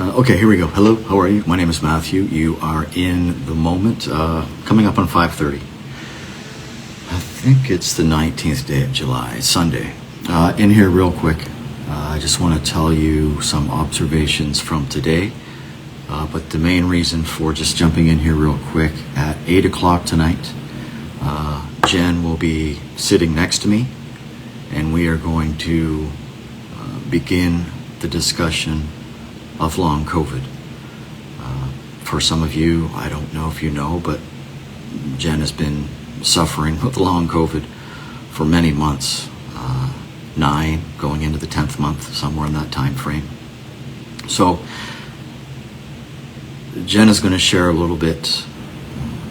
Okay, here we go. Hello, how are you? My name is Matthew. You are in the moment. Coming up on 5:30. I think it's the 19th day of July. It's Sunday. In here real quick. I just want to tell you some observations from today. But the main reason for just jumping in here real quick, at 8 o'clock tonight, Jen will be sitting next to me, and we are going to begin the discussion of long COVID. For some of you, I don't know if you know, but Jen has been suffering with long COVID for many months, 9 going into the 10th month, somewhere in that time frame. So Jen is going to share a little bit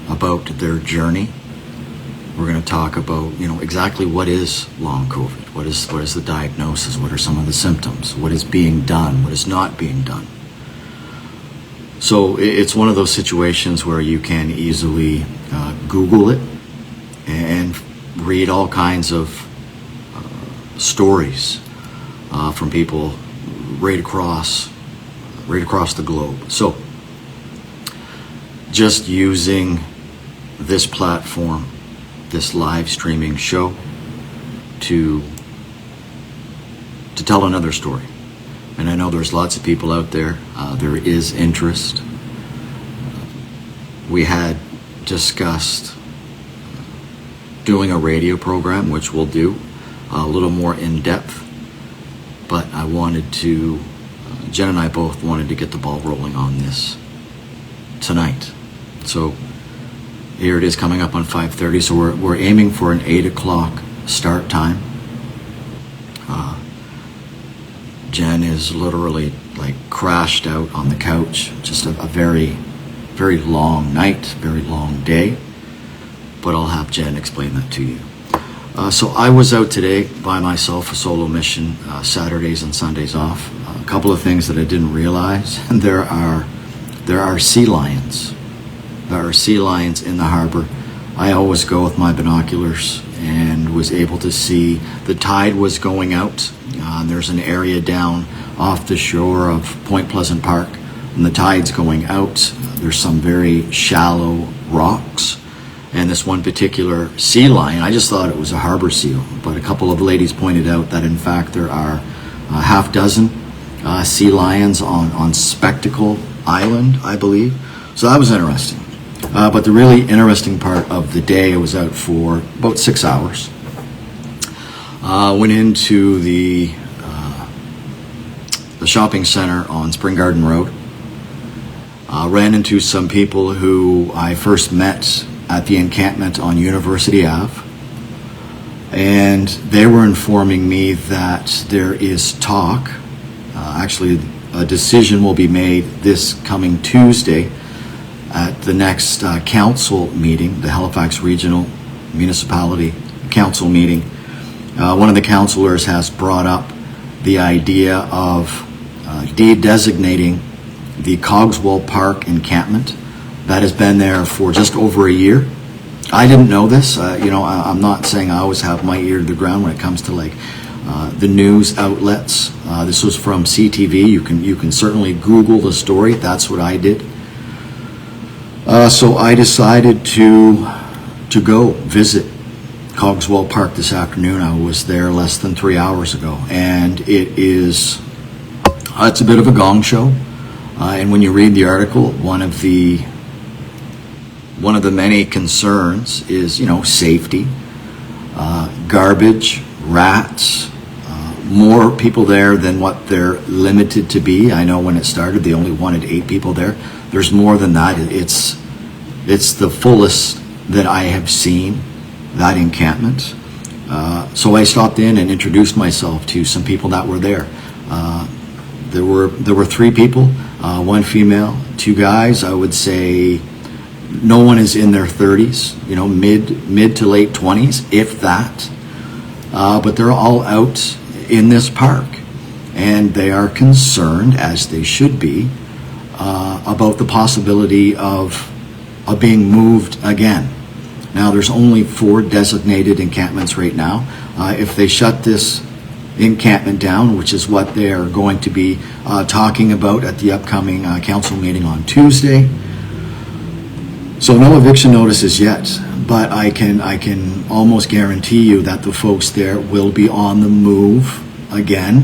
about their journey. We're going to talk about, exactly what is long COVID, what is the diagnosis, what are some of the symptoms, what is being done, what is not being done. So it's one of those situations where you can easily Google it and read all kinds of stories from people right across the globe. So just using this platform, this live streaming show, to tell another story. And I know there's lots of people out there. There is interest. We had discussed doing a radio program, which we'll do a little more in depth. But I wanted to, Jen and I both wanted to get the ball rolling on this tonight. So here it is, coming up on 5:30. So we're aiming for an 8 o'clock start time. Jen is literally crashed out on the couch. Just a very, very long night, very long day. But I'll have Jen explain that to you. So I was out today by myself, a solo mission, Saturdays and Sundays off. A couple of things that I didn't realize. And there are sea lions. There are sea lions in the harbor. I always go with my binoculars and was able to see the tide was going out. There's an area down off the shore of Point Pleasant Park, and the tide's going out. There's some very shallow rocks, and this one particular sea lion, I just thought it was a harbor seal, but a couple of ladies pointed out that in fact there are a half dozen sea lions on Spectacle Island, I believe. So that was interesting. But the really interesting part of the day, I was out for about 6 hours. Went into the shopping center on Spring Garden Road. Ran into some people who I first met at the encampment on University Ave. And they were informing me that there is talk, actually a decision will be made this coming Tuesday at the next council meeting, the Halifax Regional Municipality Council meeting. One of the councillors has brought up the idea of de-designating the Cogswell Park encampment that has been there for just over a year. I didn't know this. I'm not saying I always have my ear to the ground when it comes to the news outlets. This was from CTV. You can certainly Google the story. That's what I did. So I decided to go visit Cogswell Park this afternoon. I was there less than 3 hours ago, and it's a bit of a gong show. And when you read the article, one of the many concerns is safety, garbage, rats, more people there than what they're limited to be. I know when it started they only wanted 8 people there. There's more than that. It's the fullest that I have seen, that encampment. So I stopped in and introduced myself to some people that were there. There were 3 people, 1 female, 2 guys. I would say no one is in their 30s, mid to late 20s, if that. But they're all out in this park, and they are concerned, as they should be, about the possibility of being moved again. Now, there's only 4 designated encampments right now. If they shut this encampment down, which is what they are going to be talking about at the upcoming council meeting on Tuesday. So no eviction notices yet, but I can almost guarantee you that the folks there will be on the move again.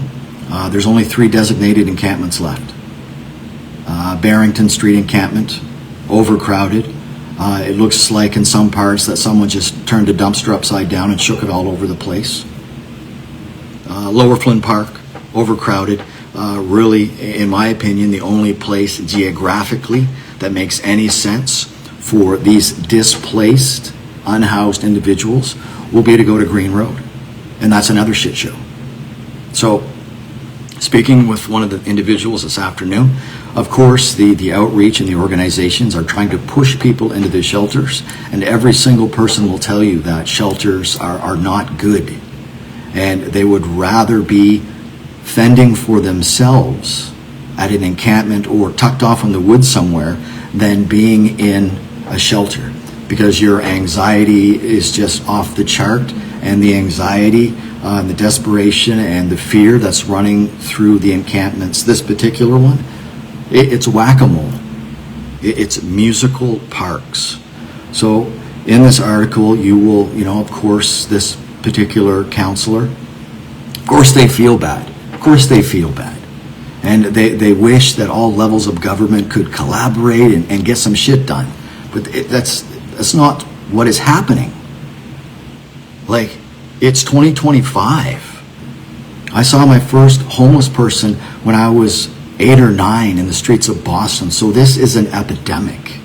There's only 3 designated encampments left. Barrington Street encampment, overcrowded. It looks like in some parts that someone just turned a dumpster upside down and shook it all over the place. Lower Flynn Park, overcrowded. Really, in my opinion, the only place geographically that makes any sense for these displaced, unhoused individuals will be to go to Green Road. And that's another shit show. So, speaking with one of the individuals this afternoon, of course, the outreach and the organizations are trying to push people into the shelters, and every single person will tell you that shelters are not good, and they would rather be fending for themselves at an encampment or tucked off in the woods somewhere than being in a shelter, because your anxiety is just off the chart, and the anxiety and the desperation and the fear that's running through the encampments, this particular one, it's whack-a-mole. It's musical parks. So in this article, you will, of course, this particular counselor, of course they feel bad. Of course they feel bad. And they wish that all levels of government could collaborate and get some shit done. But that's not what is happening. Like, it's 2025. I saw my first homeless person when I was 8 or 9 in the streets of Boston. So this is an epidemic.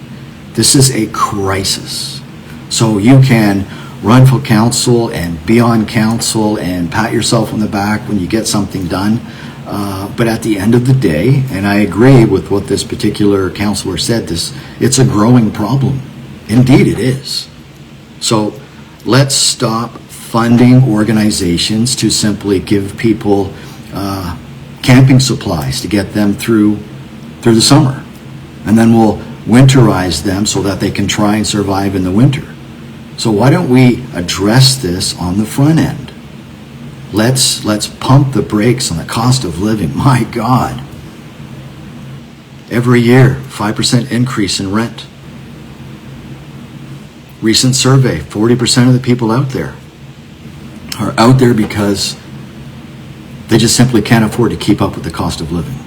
This is a crisis. So you can run for council and be on council and pat yourself on the back when you get something done. But at the end of the day, and I agree with what this particular counselor said, it's a growing problem. Indeed it is. So let's stop funding organizations to simply give people camping supplies to get them through the summer. And then we'll winterize them so that they can try and survive in the winter. So why don't we address this on the front end? Let's pump the brakes on the cost of living. My God. Every year, 5% increase in rent. Recent survey, 40% of the people out there are out there because they just simply can't afford to keep up with the cost of living.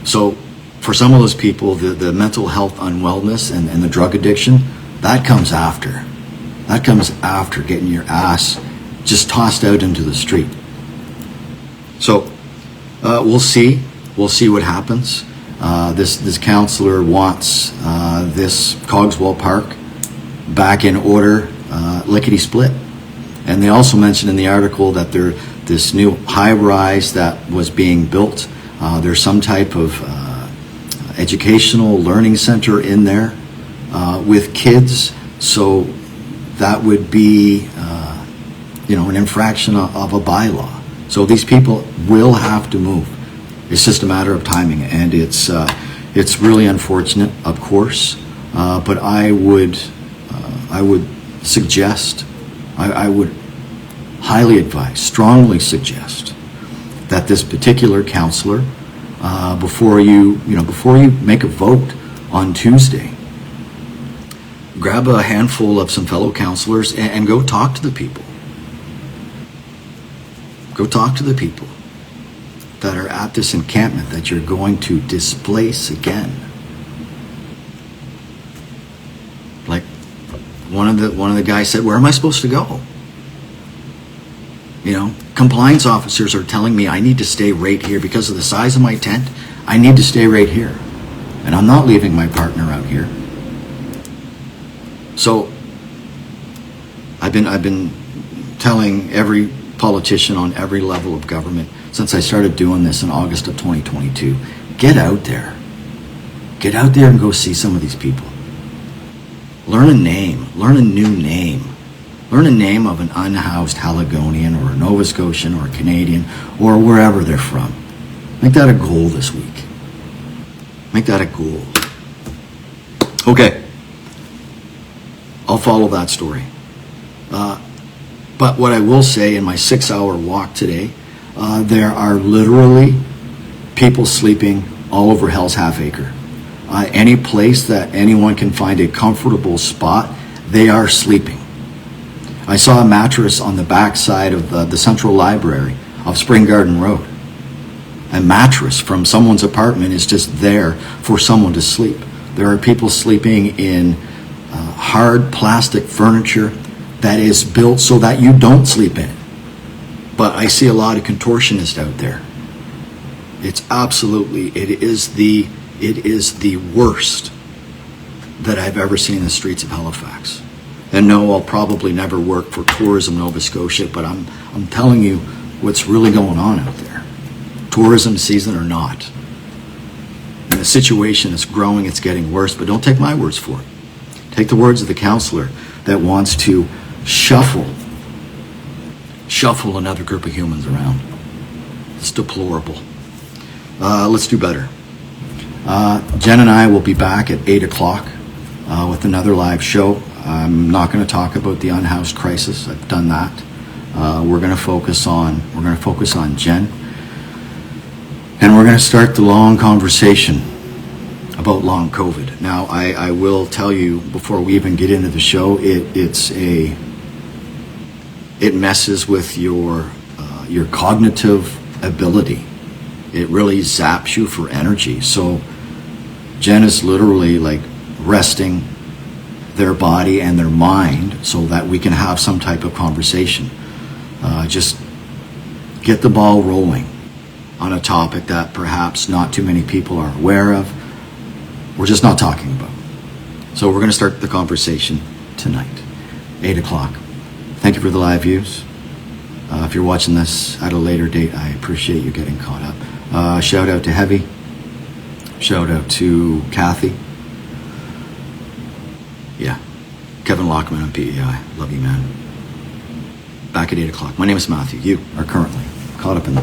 So for some of those people, the mental health unwellness and the drug addiction, that comes after. That comes after getting your ass just tossed out into the street. So we'll see what happens. This counselor wants this Cogswell Park back in order, lickety split. And they also mentioned in the article that this new high-rise that was being built, there's some type of educational learning center in there with kids. So that would be an infraction of a bylaw. So these people will have to move. It's just a matter of timing, and it's really unfortunate, of course. But I would suggest, I would highly advise, strongly suggest that this particular counselor, before you make a vote on Tuesday, grab a handful of some fellow counselors and go talk to the people. Go talk to the people that are at this encampment that you're going to displace again. Like one of the guys said, "Where am I supposed to go?" Compliance officers are telling me I need to stay right here because of the size of my tent. I need to stay right here, and I'm not leaving my partner out here. So I've been telling every politician on every level of government since I started doing this in August of 2022, get out there. Get out there and go see some of these people. Learn a name. Learn a new name. Learn a name of an unhoused Haligonian or a Nova Scotian or a Canadian or wherever they're from. Make that a goal this week. Make that a goal. Okay. I'll follow that story. But what I will say in my 6-hour walk today There are literally people sleeping all over Hell's Half Acre. Any place that anyone can find a comfortable spot, they are sleeping. I saw a mattress on the back side of the Central Library of Spring Garden Road. A mattress from someone's apartment is just there for someone to sleep. There are people sleeping in hard plastic furniture that is built so that you don't sleep in it. But I see a lot of contortionists out there. It is the worst that I've ever seen in the streets of Halifax. And no, I'll probably never work for Tourism Nova Scotia, but I'm telling you what's really going on out there. Tourism season or not. And the situation is growing, it's getting worse, but don't take my words for it. Take the words of the counselor that wants to shuffle another group of humans around. It's deplorable. Let's do better. Jen and I will be back at 8 o'clock with another live show. I'm not going to talk about the unhoused crisis. I've done that. We're going to focus on Jen, and we're going to start the long conversation about long COVID. Now, I will tell you before we even get into the show, it messes with your cognitive ability. It really zaps you for energy. So Jen is literally like resting their body and their mind so that we can have some type of conversation. Just get the ball rolling on a topic that perhaps not too many people are aware of. We're just not talking about. So we're going to start the conversation tonight, 8 o'clock. Thank you for the live views. If you're watching this at a later date, I appreciate you getting caught up. Shout out to Heavy. Shout out to Kathy. Yeah, Kevin Lockman on PEI. Love you, man. Back at 8 o'clock. My name is Matthew. You are currently caught up in the